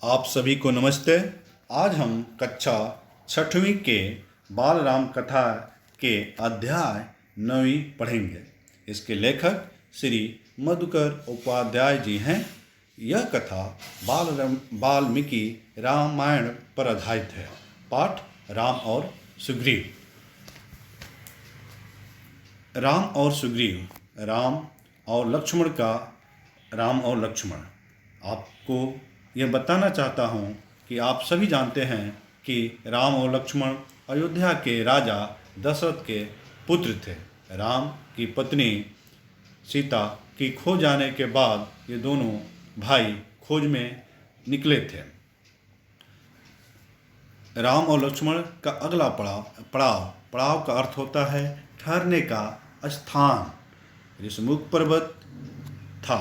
आप सभी को नमस्ते। आज हम कक्षा 6वीं के बाल राम कथा के अध्याय 9वीं पढ़ेंगे। इसके लेखक श्री मधुकर उपाध्याय जी हैं। यह कथा वाल्मीकि रामायण पर आधारित है। पाठ राम और सुग्रीव। राम और सुग्रीव, राम और लक्ष्मण। आपको यह बताना चाहता हूँ कि आप सभी जानते हैं कि राम और लक्ष्मण अयोध्या के राजा दशरथ के पुत्र थे। राम की पत्नी सीता की खो जाने के बाद ये दोनों भाई खोज में निकले थे। राम और लक्ष्मण का अगला पड़ाव का अर्थ होता है ठहरने का स्थान। ऋषमुख पर्वत था,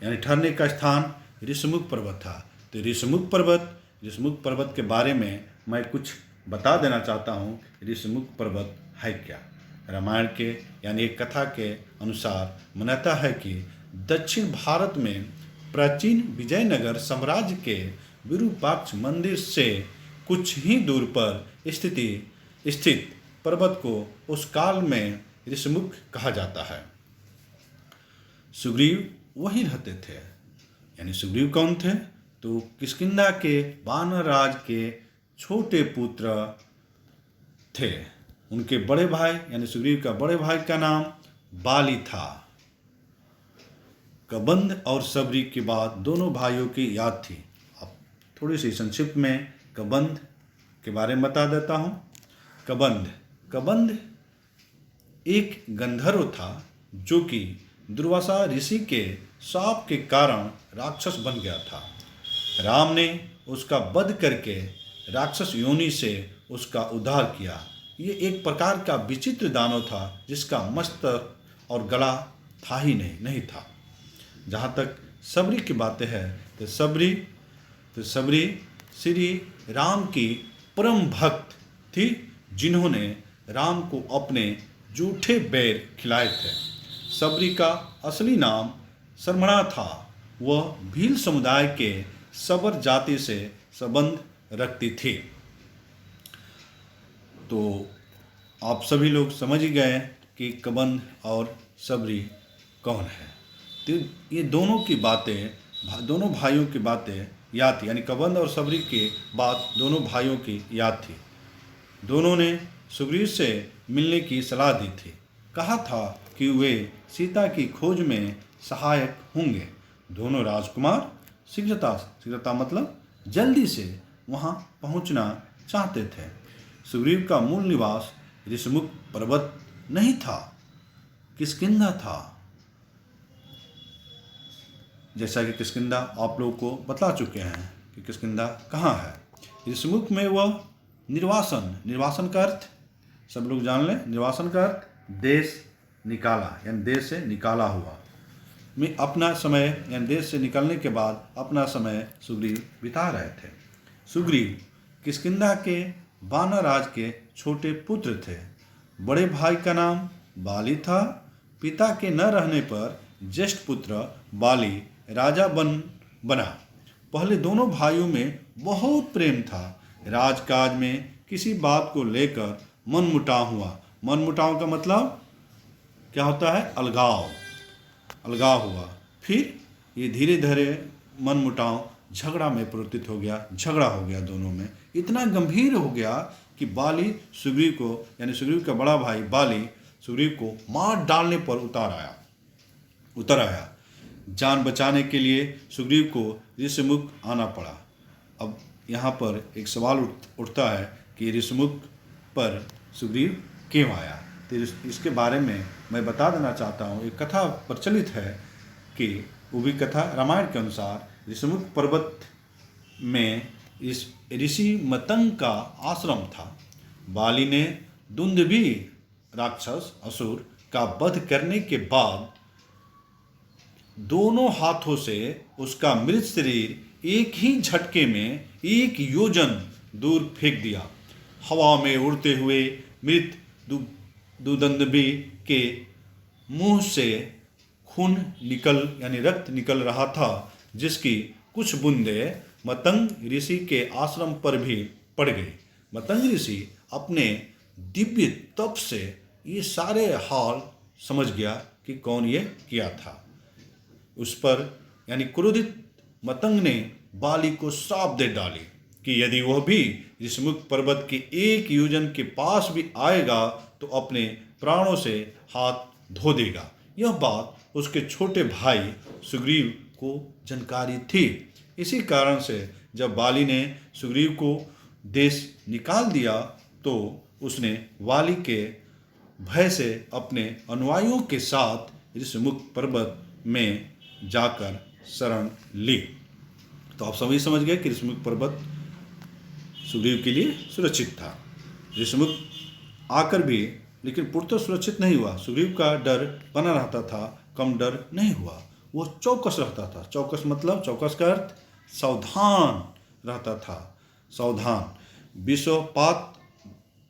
यानी ठहरने का स्थान ऋषमुख पर्वत था। तो ऋषमुख पर्वत के बारे में मैं कुछ बता देना चाहता हूँ। ऋषमुख पर्वत है क्या? रामायण के यानी एक कथा के अनुसार मान्यता है कि दक्षिण भारत में प्राचीन विजयनगर साम्राज्य के विरूपाक्ष मंदिर से कुछ ही दूर पर स्थित पर्वत को उस काल में ऋषमुख कहा जाता है। सुग्रीव वहीं रहते थे। यानी सुग्रीव कौन थे? तो किष्किंधा के वानर राज के छोटे पुत्र थे। उनके बड़े भाई यानी सुग्रीव का बड़े भाई का नाम बाली था। कबंध और सबरी के बाद दोनों भाइयों की याद थी। अब थोड़ी सी संक्षिप्त में कबंध के बारे में बता देता हूँ। कबंध एक गंधर्व था जो कि दुर्वासा ऋषि के शाप के कारण राक्षस बन गया था। राम ने उसका वध करके राक्षस योनि से उसका उद्धार किया। ये एक प्रकार का विचित्र दानव था जिसका मस्तक और गला था ही नहीं था। जहाँ तक सबरी की बातें हैं तो सबरी श्री राम की परम भक्त थी, जिन्होंने राम को अपने जूठे बैर खिलाए थे। सबरी का असली नाम शर्मणा था। वह भील समुदाय के सबर जाति से संबंध रखती थी। तो आप सभी लोग समझ ही गए कि कबंध और सबरी कौन है। तो ये दोनों भाइयों की बातें याद थी। यानी कबंध और सबरी की बात दोनों भाइयों की याद थी। दोनों ने सुग्रीव से मिलने की सलाह दी थी। कहा था कि वे सीता की खोज में सहायक होंगे। दोनों राजकुमार शीघ्रता मतलब जल्दी से वहां पहुंचना चाहते थे। सुग्रीव का मूल निवास ऋषमुख पर्वत नहीं था, किष्किंधा था। जैसा कि किष्किंधा आप लोगों को बता चुके हैं कि किष्किंधा कहाँ है। ऋषमुख में वह निर्वासन का अर्थ सब लोग जान लें। निर्वासन का अर्थ देश निकाला, यानी देश से निकाला हुआ। में अपना समय यानी देश से निकलने के बाद अपना समय सुग्रीव बिता रहे थे। सुग्रीव किष्किंधा के वानर राज के छोटे पुत्र थे। बड़े भाई का नाम बाली था। पिता के न रहने पर ज्येष्ठ पुत्र बाली राजा बना। पहले दोनों भाइयों में बहुत प्रेम था। राजकाज में किसी बात को लेकर मनमुटाव हुआ। मनमुटाव का मतलब क्या होता है? अलगाव हुआ। फिर ये धीरे धीरे मनमुटाव झगड़ा में परिवर्तित हो गया। झगड़ा हो गया दोनों में, इतना गंभीर हो गया कि बाली सुग्रीव को यानी सुग्रीव का बड़ा भाई बाली सुग्रीव को मार डालने पर उतर आया। जान बचाने के लिए सुग्रीव को ऋषमुख आना पड़ा। अब यहाँ पर एक सवाल उठता है कि ऋषमुख पर सुग्रीव क्यों आया। तो इसके बारे में मैं बता देना चाहता हूँ। एक कथा प्रचलित है कि वो भी कथा रामायण के अनुसार ऋषमुख पर्वत में इस ऋषि मतंग का आश्रम था। बाली ने दुंदुभि राक्षस असुर का वध करने के बाद दोनों हाथों से उसका मृत शरीर एक ही झटके में 1 योजन दूर फेंक दिया। हवा में उड़ते हुए मृत दुदंदुभि के मुंह से खून यानी रक्त निकल रहा था, जिसकी कुछ बूंदें मतंग ऋषि के आश्रम पर भी पड़ गई। मतंग ऋषि अपने दिव्य तप से ये सारे हाल समझ गया कि कौन ये किया था। उस पर यानी क्रोधित मतंग ने बाली को श्राप दे डाली कि यदि वह भी ऋषमुख पर्वत के एक योजन के पास भी आएगा तो अपने प्राणों से हाथ धो देगा। यह बात उसके छोटे भाई सुग्रीव को जानकारी थी। इसी कारण से जब बाली ने सुग्रीव को देश निकाल दिया तो उसने वाली के भय से अपने अनुयायियों के साथ ऋषमुख पर्वत में जाकर शरण ली। तो आप सभी समझ गए कि ऋषमुख पर्वत सुग्रीव के लिए सुरक्षित था। ऋषमुख आकर भी लेकिन पूर्णतः सुरक्षित नहीं हुआ। सुग्रीव का डर बना रहता था, कम डर नहीं हुआ। वो चौकस रहता था। चौकस मतलब, चौकस का अर्थ सावधान रहता था। सावधान।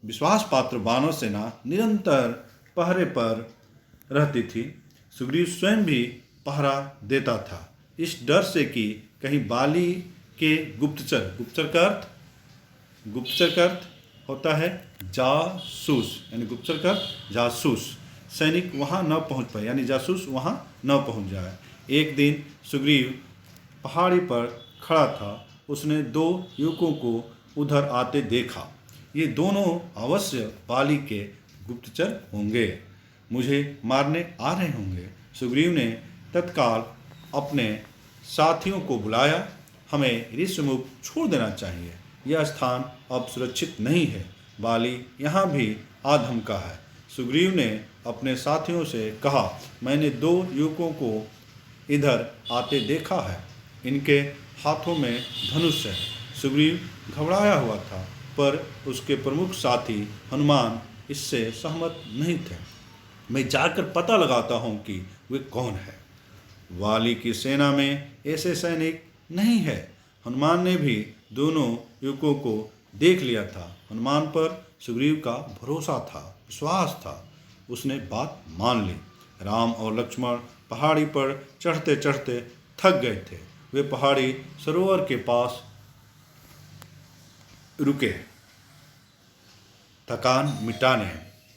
विश्वास पात्र वानर सेना निरंतर पहरे पर रहती थी। सुग्रीव स्वयं भी पहरा देता था, इस डर से कि कहीं बाली के गुप्तचर का अर्थ होता है जासूस, यानी गुप्तचर का जासूस सैनिक वहाँ न पहुँच पाए, यानी जासूस वहाँ न पहुँच जाए। एक दिन सुग्रीव पहाड़ी पर खड़ा था। उसने दो युवकों को उधर आते देखा। ये दोनों अवश्य बाली के गुप्तचर होंगे, मुझे मारने आ रहे होंगे। सुग्रीव ने तत्काल अपने साथियों को बुलाया। हमें ऋषमुख छोड़ देना चाहिए। यह स्थान अब सुरक्षित नहीं है। बाली यहाँ भी आ धमका है। सुग्रीव ने अपने साथियों से कहा, मैंने दो युवकों को इधर आते देखा है। इनके हाथों में धनुष है। सुग्रीव घबराया हुआ था, पर उसके प्रमुख साथी हनुमान इससे सहमत नहीं थे। मैं जाकर पता लगाता हूँ कि वे कौन है। वाली की सेना में ऐसे सैनिक नहीं है। हनुमान ने भी दोनों युवकों को देख लिया था। हनुमान पर सुग्रीव का भरोसा था, विश्वास था। उसने बात मान ली। राम और लक्ष्मण पहाड़ी पर चढ़ते चढ़ते थक गए थे। वे पहाड़ी सरोवर के पास रुके, थकान मिटाने,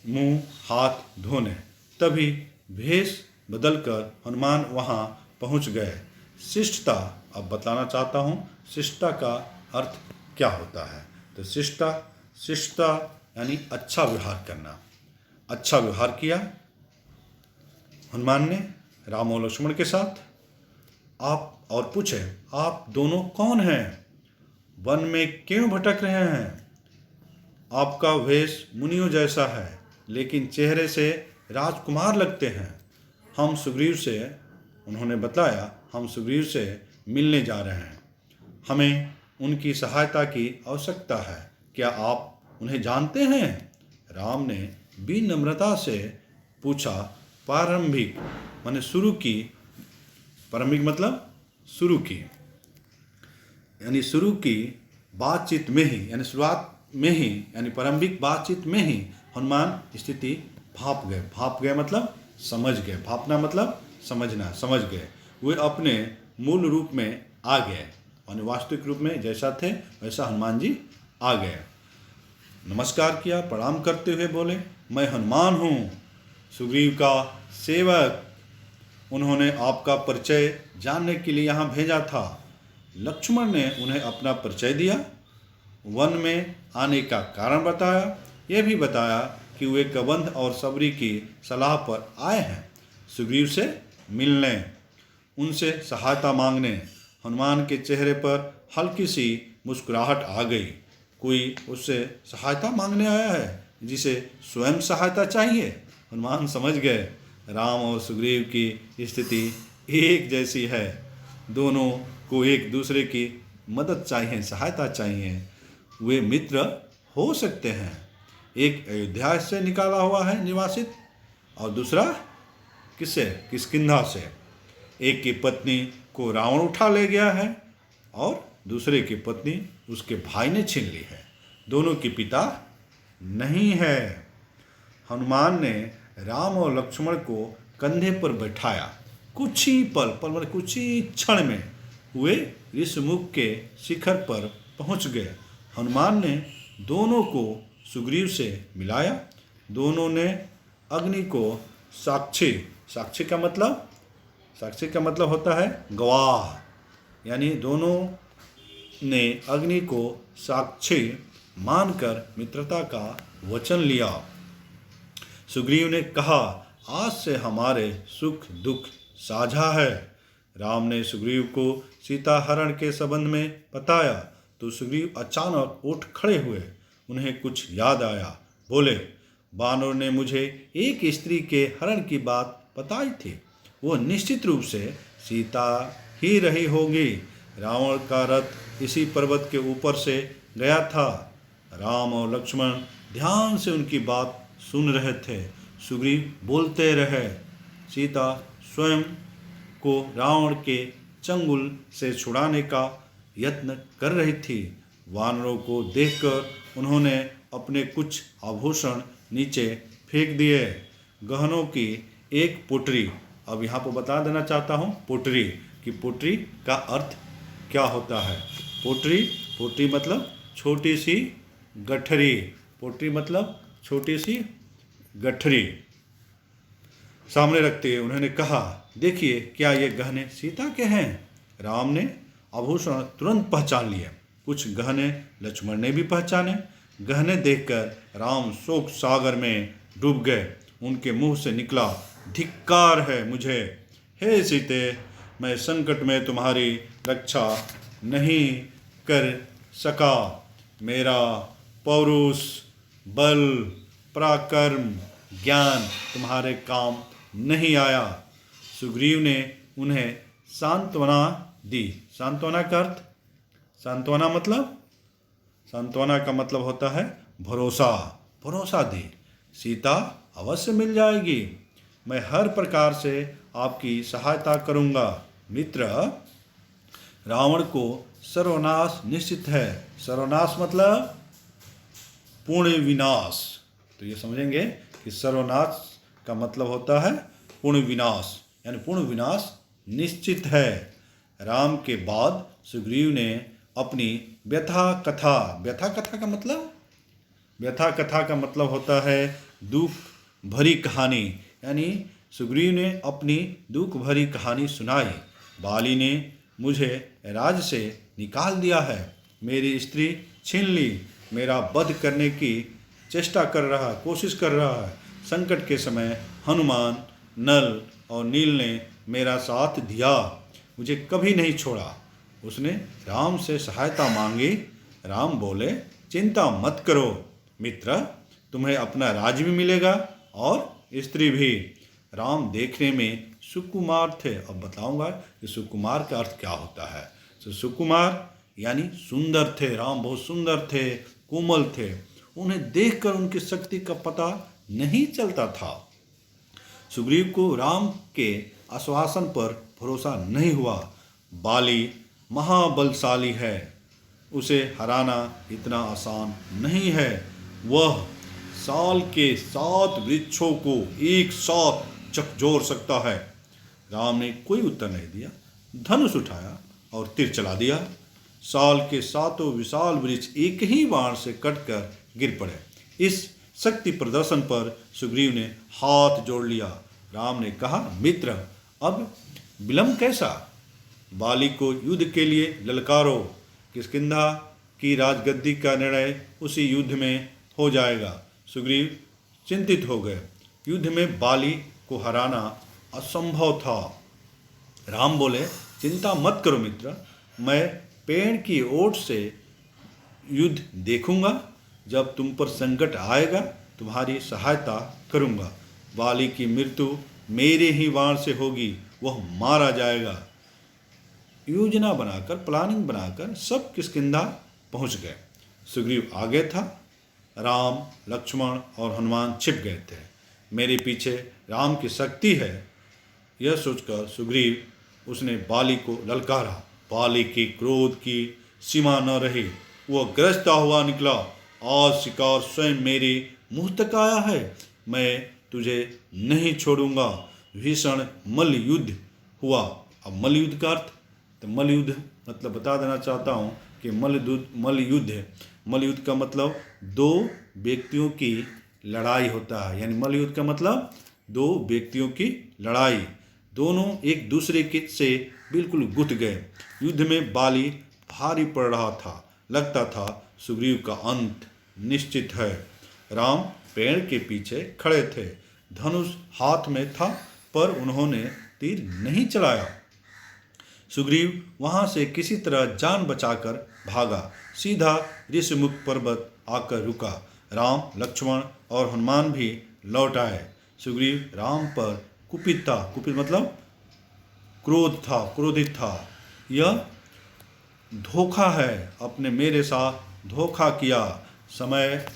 मुंह हाथ धोने। तभी भेष बदलकर हनुमान वहां पहुंच गए। शिष्टता, अब बताना चाहता हूं शिष्टता का अर्थ क्या होता है। तो शिष्टता यानी अच्छा व्यवहार करना। अच्छा व्यवहार किया हनुमान ने राम और लक्ष्मण के साथ। आप और पूछे, आप दोनों कौन हैं? वन में क्यों भटक रहे हैं? आपका वेश मुनियों जैसा है, लेकिन चेहरे से राजकुमार लगते हैं। हम सुग्रीव से, उन्होंने बताया, हम सुग्रीव से मिलने जा रहे हैं। हमें उनकी सहायता की आवश्यकता है। क्या आप उन्हें जानते हैं? राम ने विनम्रता से पूछा। प्रारंभिक माने शुरू की, प्रारंभिक मतलब शुरू की, यानी शुरू की बातचीत में ही, यानी शुरुआत में ही, यानी प्रारंभिक बातचीत में ही हनुमान स्थिति भाप गए मतलब समझ गए। भापना मतलब समझना, समझ गए। वे अपने मूल रूप में आ गए, यानी वास्तविक रूप में जैसा थे वैसा हनुमान जी आ गए। नमस्कार किया, प्रणाम करते हुए बोले, मैं हनुमान हूँ, सुग्रीव का सेवक। उन्होंने आपका परिचय जानने के लिए यहाँ भेजा था। लक्ष्मण ने उन्हें अपना परिचय दिया, वन में आने का कारण बताया। यह भी बताया कि वे कबंध और सबरी की सलाह पर आए हैं, सुग्रीव से मिलने, उनसे सहायता मांगने। हनुमान के चेहरे पर हल्की सी मुस्कुराहट आ गई। कोई उससे सहायता मांगने आया है जिसे स्वयं सहायता चाहिए। हनुमान समझ गए राम और सुग्रीव की स्थिति एक जैसी है। दोनों को एक दूसरे की मदद चाहिए, सहायता चाहिए। वे मित्र हो सकते हैं। एक अयोध्या से निकाला हुआ है निवासित, और दूसरा किससे? किष्किंधा से। एक की पत्नी को रावण उठा ले गया है और दूसरे की पत्नी उसके भाई ने छीन ली है। दोनों के पिता नहीं है। हनुमान ने राम और लक्ष्मण को कंधे पर बैठाया। कुछ ही पल मतलब कुछ ही क्षण में हुए ऋषमुख के शिखर पर पहुंच गए। हनुमान ने दोनों को सुग्रीव से मिलाया। दोनों ने अग्नि को साक्षी साक्षी का मतलब होता है गवाह, यानी दोनों ने अग्नि को साक्षी मानकर मित्रता का वचन लिया। सुग्रीव ने कहा, आज से हमारे सुख दुख साझा है। राम ने सुग्रीव को सीता हरण के संबंध में बताया तो सुग्रीव अचानक उठ खड़े हुए। उन्हें कुछ याद आया। बोले, बानर ने मुझे एक स्त्री के हरण की बात बताई थी। वो निश्चित रूप से सीता ही रही होगी। रावण का रथ इसी पर्वत के ऊपर से गया था। राम और लक्ष्मण ध्यान से उनकी बात सुन रहे थे। सुग्रीव बोलते रहे। सीता स्वयं को रावण के चंगुल से छुड़ाने का यत्न कर रही थी। वानरों को देखकर उन्होंने अपने कुछ आभूषण नीचे फेंक दिए। गहनों की एक पोटरी, अब यहाँ पर बता देना चाहता हूँ पोटरी कि पोटरी का अर्थ क्या होता है। पोटरी मतलब छोटी सी गठरी। पोटरी मतलब छोटी सी गठरी सामने रखते हुए उन्होंने कहा, देखिए क्या ये गहने सीता के हैं। राम ने आभूषण तुरंत पहचान लिए। कुछ गहने लक्ष्मण ने भी पहचाने। गहने देखकर राम शोक सागर में डूब गए। उनके मुंह से निकला, धिक्कार है मुझे। हे सीते, मैं संकट में तुम्हारी रक्षा नहीं कर सका। मेरा पौरुष, बल, पराक्रम, ज्ञान तुम्हारे काम नहीं आया। सुग्रीव ने उन्हें सांत्वना दी। सांत्वना का अर्थ, सांत्वना का मतलब होता है भरोसा दी। सीता अवश्य मिल जाएगी। मैं हर प्रकार से आपकी सहायता करूंगा। मित्र, रावण को सर्वनाश निश्चित है। सर्वनाश मतलब पूर्ण विनाश। तो ये समझेंगे कि सर्वनाश का मतलब होता है पूर्ण विनाश, यानी पूर्ण विनाश निश्चित है। राम के बाद सुग्रीव ने अपनी व्यथा कथा का मतलब होता है दुख भरी कहानी, यानी सुग्रीव ने अपनी दुख भरी कहानी सुनाई। बाली ने मुझे राज्य से निकाल दिया है। मेरी स्त्री छीन ली। मेरा वध करने की कोशिश कर रहा है। संकट के समय हनुमान, नल और नील ने मेरा साथ दिया, मुझे कभी नहीं छोड़ा। उसने राम से सहायता मांगी। राम बोले, चिंता मत करो मित्र, तुम्हें अपना राज्य भी मिलेगा और स्त्री भी। राम देखने में सुकुमार थे। अब बताऊंगा कि सुकुमार का अर्थ क्या होता है। तो सुकुमार यानी सुंदर थे। राम बहुत सुंदर थे, कोमल थे। उन्हें देखकर उनकी शक्ति का पता नहीं चलता था। सुग्रीव को राम के आश्वासन पर भरोसा नहीं हुआ। बाली महाबलशाली है, उसे हराना इतना आसान नहीं है। वह साल के 7 वृक्षों को एक साथ झकझोर सकता है। राम ने कोई उत्तर नहीं दिया। धनुष उठाया और तीर चला दिया। साल के 7 विशाल वृक्ष एक ही बाण से कटकर गिर पड़े। इस शक्ति प्रदर्शन पर सुग्रीव ने हाथ जोड़ लिया। राम ने कहा, मित्र, अब विलंब कैसा? बाली को युद्ध के लिए ललकारो। किष्किंधा की राजगद्दी का निर्णय उसी युद्ध में हो जाएगा। सुग्रीव चिंतित हो गए। युद्ध में बाली को हराना असंभव था। राम बोले, चिंता मत करो मित्र, मैं पेड़ की ओट से युद्ध देखूंगा। जब तुम पर संकट आएगा तुम्हारी सहायता करूंगा। बाली की मृत्यु मेरे ही वाण से होगी, वह मारा जाएगा। योजना बनाकर, प्लानिंग बनाकर सब किष्किंधा पहुंच गए। सुग्रीव आगे था। राम, लक्ष्मण और हनुमान छिप गए थे। मेरे पीछे राम की शक्ति है, यह सोचकर सुग्रीव उसने बाली को ललकारा। बाली के क्रोध की सीमा न रही। वह गरजता हुआ निकला, आज शिकार स्वयं मेरे मुंह तक आया है, मैं तुझे नहीं छोड़ूंगा। भीषण मल्ल युद्ध हुआ। अब मल्ल युद्ध का अर्थ तो मल्लयुद्ध मतलब बता देना चाहता हूँ कि मल्लयुद्ध का मतलब दो व्यक्तियों की लड़ाई होता है। यानी मल्लयुद्ध का मतलब दो व्यक्तियों की लड़ाई, दोनों एक दूसरे के से बिल्कुल गुथ गए। युद्ध में बाली भारी पड़ रहा था, लगता था सुग्रीव का अंत निश्चित है। राम पेड़ के पीछे खड़े थे, धनुष हाथ में था, पर उन्होंने तीर नहीं चलाया। सुग्रीव वहां से किसी तरह जान बचाकर भागा, सीधा ऋषिमुख पर्वत आकर रुका। राम, लक्ष्मण और हनुमान भी लौट आए। सुग्रीव राम पर कुपित था, कुपित मतलब क्रोधित था। यह धोखा है, अपने मेरे साथ धोखा किया, समय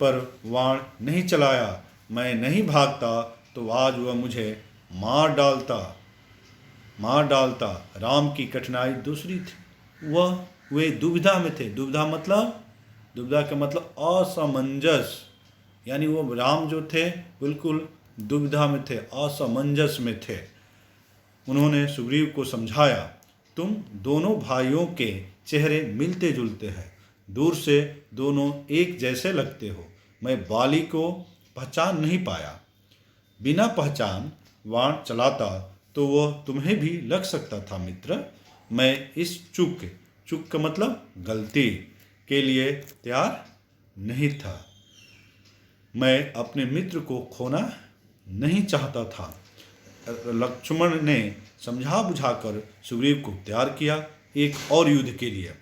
पर वाण नहीं चलाया। मैं नहीं भागता तो आज वह मुझे मार डालता। राम की कठिनाई दूसरी थी, वे दुविधा में थे। दुविधा का मतलब असमंजस, यानी वो राम जो थे बिल्कुल दुविधा में थे, असमंजस में थे। उन्होंने सुग्रीव को समझाया, तुम दोनों भाइयों के चेहरे मिलते जुलते हैं, दूर से दोनों एक जैसे लगते हो। मैं बाली को पहचान नहीं पाया, बिना पहचान वाण चलाता तो वह तुम्हें भी लग सकता था मित्र। मैं इस चूक का मतलब गलती के लिए तैयार नहीं था। मैं अपने मित्र को खोना नहीं चाहता था। लक्ष्मण ने समझा बुझाकर सुग्रीव को तैयार किया एक और युद्ध के लिए।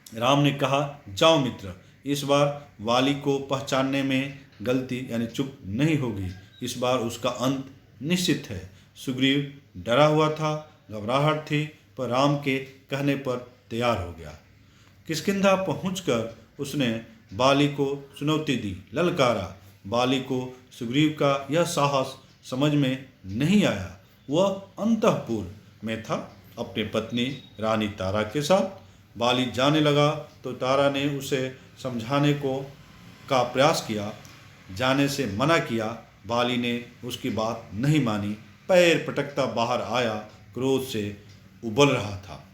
राम ने कहा, जाओ मित्र, इस बार वाली को पहचानने में गलती यानी चूक नहीं होगी। इस बार उसका अंत निश्चित है। सुग्रीव डरा हुआ था, घबराहट थी, पर राम के कहने पर तैयार हो गया। किष्किंधा पहुंचकर उसने बाली को चुनौती दी, ललकारा। बाली को सुग्रीव का यह साहस समझ में नहीं आया। वह अंतःपुर में था अपनी पत्नी रानी तारा के साथ। बाली जाने लगा तो तारा ने उसे समझाने का प्रयास किया, जाने से मना किया। बाली ने उसकी बात नहीं मानी, पैर पटकता बाहर आया, क्रोध से उबल रहा था।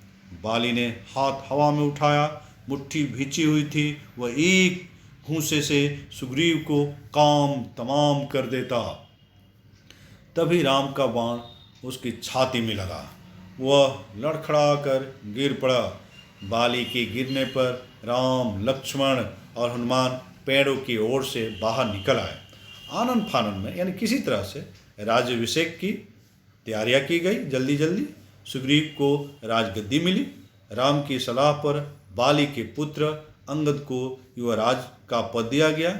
बाली ने हाथ हवा में उठाया, मुट्ठी भींची हुई थी। वह एक घूंसे से सुग्रीव को काम तमाम कर देता। तभी राम का बाण उसकी छाती में लगा, वह लड़खड़ा कर गिर पड़ा। बाली के गिरने पर राम, लक्ष्मण और हनुमान पेड़ों की ओर से बाहर निकल आए। आनंद फानंद में यानी किसी तरह से राज्याभिषेक की तैयारियां की गई। जल्दी जल्दी सुग्रीव को राजगद्दी मिली। राम की सलाह पर बाली के पुत्र अंगद को युवराज का पद दिया गया।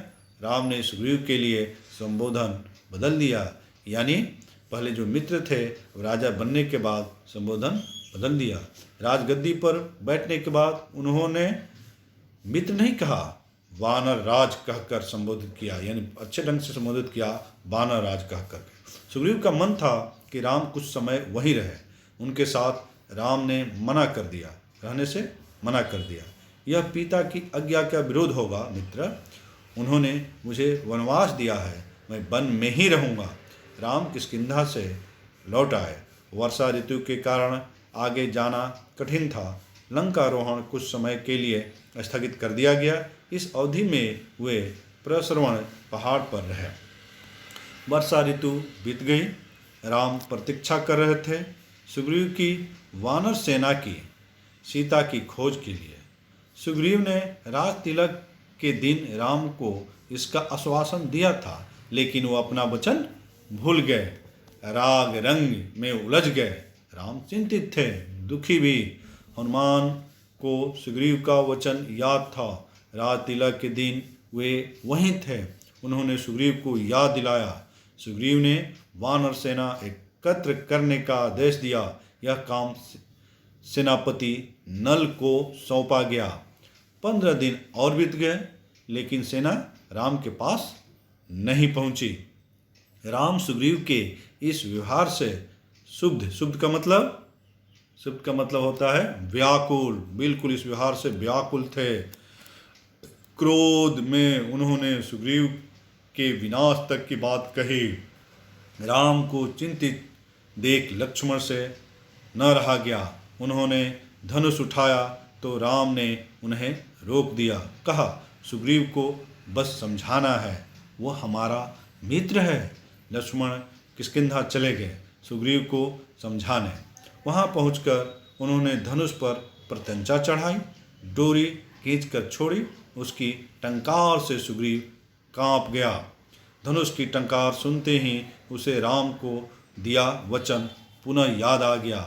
राम ने सुग्रीव के लिए संबोधन बदल दिया, यानी पहले जो मित्र थे राजा बनने के बाद संबोधन बदल दिया। राजगद्दी पर बैठने के बाद उन्होंने मित्र नहीं कहा, वानर राज कहकर संबोधित किया, यानी अच्छे ढंग से संबोधित किया, वानर राज कहकर। सुग्रीव का मन था कि राम कुछ समय वहीं रहे, उनके साथ राम ने रहने से मना कर दिया। यह पिता की आज्ञा का विरोध होगा मित्र, उन्होंने मुझे वनवास दिया है, मैं वन में ही रहूँगा। राम किष्किंधा से लौट आए। वर्षा ऋतु के कारण आगे जाना कठिन था। लंकारोहण कुछ समय के लिए स्थगित कर दिया गया। इस अवधि में वे प्रश्रवण पहाड़ पर रहे। वर्षा ऋतु बीत गई। राम प्रतीक्षा कर रहे थे सुग्रीव की वानर सेना की सीता की खोज के लिए। सुग्रीव ने राज तिलक के दिन राम को इसका आश्वासन दिया था, लेकिन वो अपना वचन भूल गए, राग रंग में उलझ गए। राम चिंतित थे, दुखी भी। हनुमान को सुग्रीव का वचन याद था। राज तिलक के दिन वे वहीं थे। उन्होंने सुग्रीव को याद दिलाया। सुग्रीव ने वानर सेना एकत्र करने का आदेश दिया। यह काम सेनापति नल को सौंपा गया। 15 दिन और बीत गए, लेकिन सेना राम के पास नहीं पहुंची। राम सुग्रीव के इस व्यवहार से शुद्ध का मतलब होता है व्याकुल, बिल्कुल इस व्यवहार से व्याकुल थे। क्रोध में उन्होंने सुग्रीव के विनाश तक की बात कही। राम को चिंतित देख लक्ष्मण से न रहा गया। उन्होंने धनुष उठाया तो राम ने उन्हें रोक दिया। कहा, सुग्रीव को बस समझाना है, वह हमारा मित्र है। लक्ष्मण किष्किंधा चले गए सुग्रीव को समझाने। वहां पहुंचकर उन्होंने धनुष पर प्रत्यंचा चढ़ाई, डोरी खींचकर छोड़ी। उसकी टंकार से सुग्रीव कांप गया। धनुष की टंकार सुनते ही उसे राम को दिया वचन पुनः याद आ गया।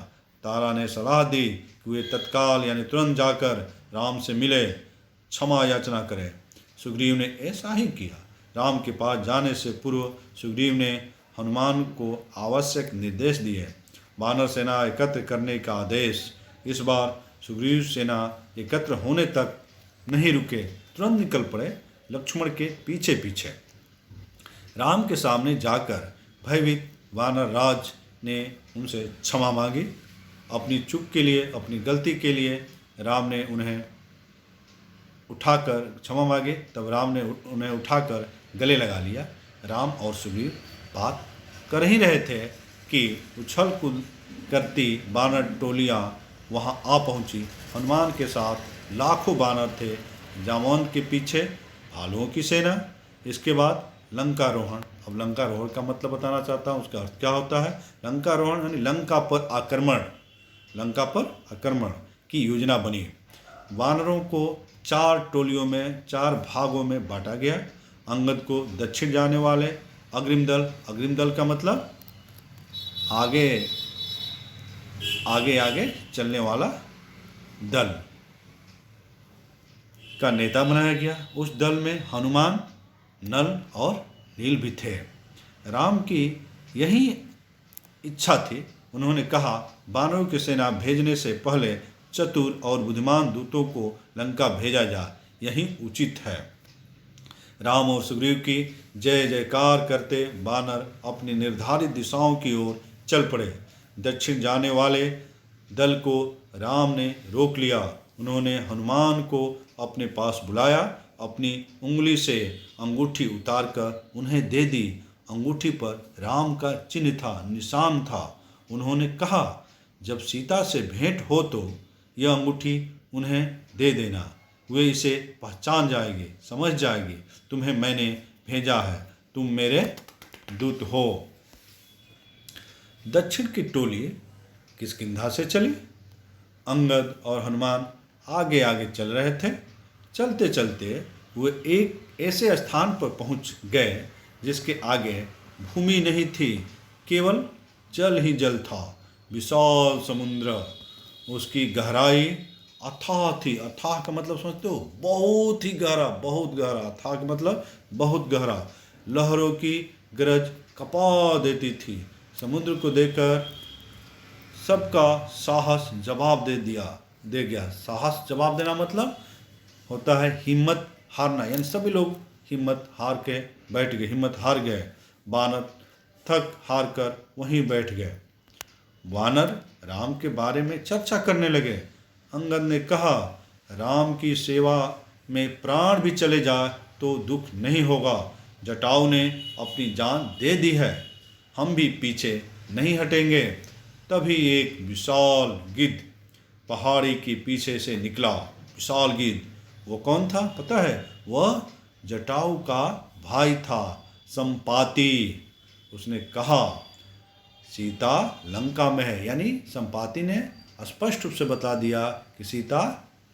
तारा ने सलाह दी कि वे तत्काल यानी तुरंत जाकर राम से मिले, क्षमा याचना करें। सुग्रीव ने ऐसा ही किया। राम के पास जाने से पूर्व सुग्रीव ने हनुमान को आवश्यक निर्देश दिए। वानर सेना एकत्र करने का आदेश। इस बार सुग्रीव सेना एकत्र होने तक नहीं रुके, तुरंत निकल पड़े लक्ष्मण के पीछे पीछे। राम के सामने जाकर भयभीत वानर राज ने उनसे क्षमा मांगी। अपनी चूक के लिए, अपनी गलती के लिए राम ने उन्हें उठाकर क्षमा मांगे। तब राम ने उन्हें उठाकर गले लगा लिया। राम और सुग्रीव बात कर ही रहे थे कि उछल कूद करती बानर टोलियां वहां आ पहुंची। हनुमान के साथ लाखों बानर थे, जामवंत के पीछे भालुओं की सेना। इसके बाद लंकारोहण। अब लंकारोहण का मतलब बताना चाहता हूँ, उसका अर्थ क्या होता है। लंकारोहण यानी लंका पर आक्रमण, लंका पर आक्रमण की योजना बनी। वानरों को 4 टोलियों में 4 भागों में बांटा गया। अंगद को दक्षिण जाने वाले अग्रिम दल, अग्रिम दल का मतलब आगे आगे आगे चलने वाला दल का नेता बनाया गया। उस दल में हनुमान, नल और नील भी थे। राम की यही इच्छा थी। उन्होंने कहा, वानरों की सेना भेजने से पहले चतुर और बुद्धिमान दूतों को लंका भेजा जाए, यही उचित है। राम और सुग्रीव की जय जयकार करते वानर अपनी निर्धारित दिशाओं की ओर चल पड़े। दक्षिण जाने वाले दल को राम ने रोक लिया। उन्होंने हनुमान को अपने पास बुलाया, अपनी उंगली से अंगूठी उतारकर उन्हें दे दी। अंगूठी पर राम का चिन्ह था, निशान था। उन्होंने कहा, जब सीता से भेंट हो तो यह अंगूठी उन्हें दे देना, वे इसे पहचान जाएंगे, समझ जाएंगे तुम्हें मैंने भेजा है, तुम मेरे दूत हो। दक्षिण की टोली किष्किंधा से चली। अंगद और हनुमान आगे आगे चल रहे थे। चलते चलते वे एक ऐसे स्थान पर पहुंच गए जिसके आगे भूमि नहीं थी, केवल जल ही जल था। विशाल समुद्र, उसकी गहराई अथाह थी। अथाह का मतलब समझते हो, बहुत ही गहरा, बहुत गहरा। अथाह का मतलब बहुत गहरा। लहरों की गरज कपा देती थी। समुद्र को देखकर सबका साहस जवाब दे गया। साहस जवाब देना मतलब होता है हिम्मत हारना, यानी सभी लोग हिम्मत हार के बैठ गए, हिम्मत हार गए। वानर थक हार कर वहीं बैठ गए। वानर राम के बारे में चर्चा करने लगे। अंगद ने कहा, राम की सेवा में प्राण भी चले जाए तो दुख नहीं होगा। जटाऊ ने अपनी जान दे दी है, हम भी पीछे नहीं हटेंगे। तभी एक विशाल गिद्ध पहाड़ी के पीछे से निकला। विशाल गिद्ध, वो कौन था पता है? वह जटाऊ का भाई था, संपाति। उसने कहा, सीता लंका में है, यानी संपाति ने स्पष्ट रूप से बता दिया कि सीता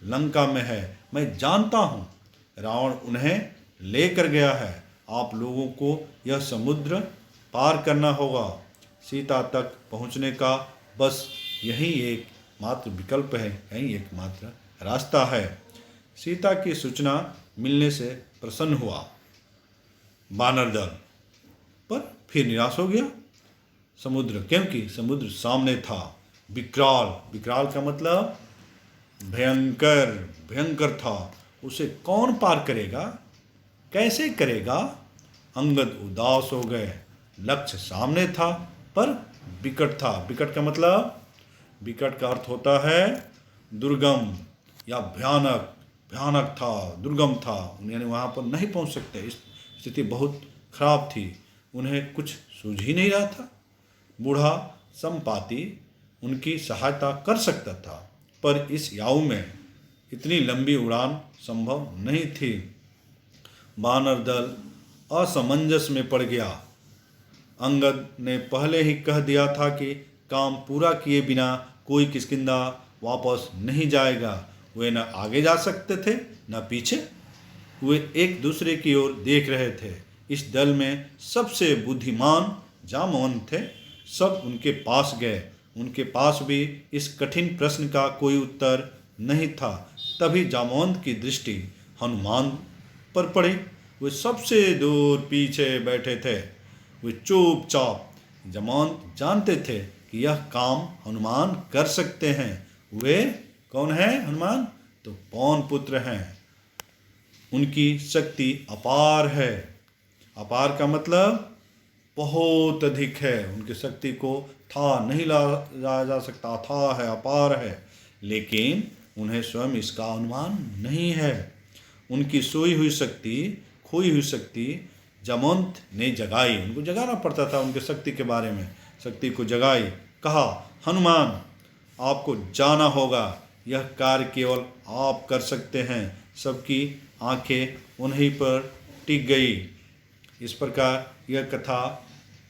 लंका में है। मैं जानता हूँ रावण उन्हें लेकर गया है। आप लोगों को यह समुद्र पार करना होगा। सीता तक पहुँचने का बस यही एक मात्र विकल्प है, यही एकमात्र रास्ता है। सीता की सूचना मिलने से प्रसन्न हुआ वानर दल, पर फिर निराश हो गया समुद्र, क्योंकि समुद्र सामने था। विकराल, विकराल का मतलब भयंकर, भयंकर था। उसे कौन पार करेगा, कैसे करेगा? अंगद उदास हो गए। लक्ष्य सामने था पर विकट था। विकट का मतलब, विकट का अर्थ होता है दुर्गम या भयानक। भयानक था, दुर्गम था, यानी वहाँ पर नहीं पहुँच सकते। स्थिति बहुत खराब थी, उन्हें कुछ सूझ ही नहीं रहा था। बूढ़ा संपाति उनकी सहायता कर सकता था, पर इस याऊ में इतनी लंबी उड़ान संभव नहीं थी। वानर दल असमंजस में पड़ गया। अंगद ने पहले ही कह दिया था कि काम पूरा किए बिना कोई किष्किंधा वापस नहीं जाएगा। वे न आगे जा सकते थे न पीछे। वे एक दूसरे की ओर देख रहे थे। इस दल में सबसे बुद्धिमान जामवंत थे। सब उनके पास गए। उनके पास भी इस कठिन प्रश्न का कोई उत्तर नहीं था। तभी जामवंत की दृष्टि हनुमान पर पड़ी। वे सबसे दूर पीछे बैठे थे। वे चुपचाप, जामवंत जानते थे कि यह काम हनुमान कर सकते हैं। वे कौन हैं? हनुमान तो पवन पुत्र हैं। उनकी शक्ति अपार है। अपार का मतलब बहुत अधिक है। उनकी शक्ति को था नहीं लाया जा सकता। था है, अपार है, लेकिन उन्हें स्वयं इसका अनुमान नहीं है। उनकी सोई हुई शक्ति, खोई हुई शक्ति जामवंत ने जगाई। उनको जगाना पड़ता था उनके शक्ति के बारे में। शक्ति को जगाई। कहा, हनुमान आपको जाना होगा। यह कार्य केवल आप कर सकते हैं। सबकी आंखें उन्हीं पर टिक गई। इस प्रकार यह कथा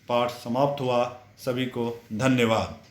पाठ समाप्त हुआ। सभी को धन्यवाद।